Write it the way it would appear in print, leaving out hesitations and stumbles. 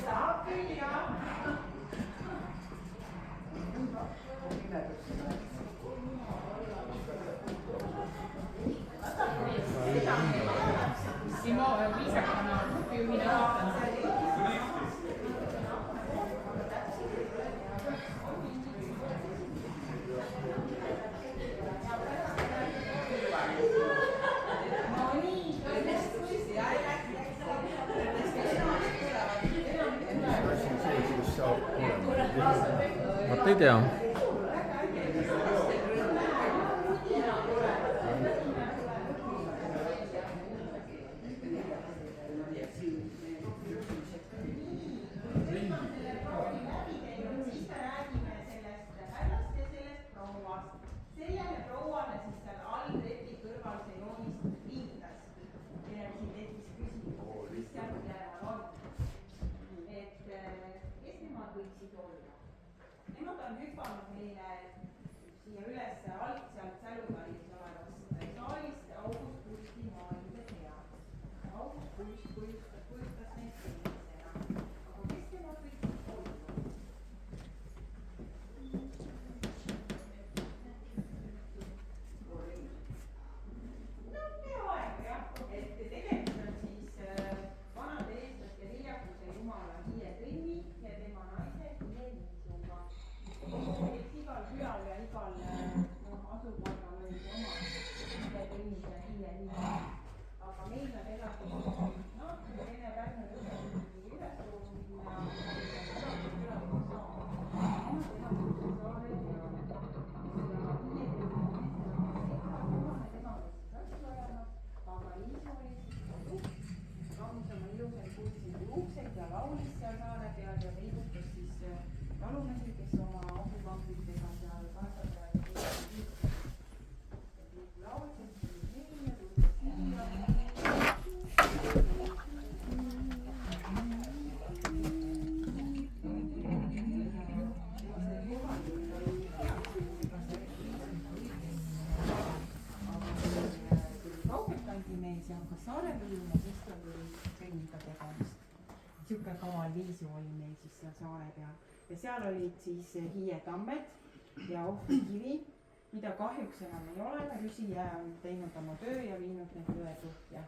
saab küll jah. Simo viisakana juhina vaatan seal. Vot ei tea. Sellele prouale siis seal all treppi kõrval see joonist viitas, kellele siin tekkis küsimus, mis seal üleval on. Et kes nemad võiksid olla? Nemad on hüpanud meile siia üles alt sealt Sälutalides olevast saalist August Kusti maalide pealt. August Kust kujustas neid sellisena. Aga kes nemad võiksid olla? Aga meil on elatud Vene Pärnu ülestoomine ja juukseid ja laulis seal saare peal ja peibutas siis talumehi, kes oma abukampitega seal kasvatajaid laulsid, ja hakkas saare püülima, siis oli trenniga tegemist. Siuke kaval viisu oli meil siis seal saare peal. Ja seal olid siis hiietammed ja ohvikivi, mida kahjuks enam ei ole. Rüsijää on teinud oma töö ja viinud need jõe põhja.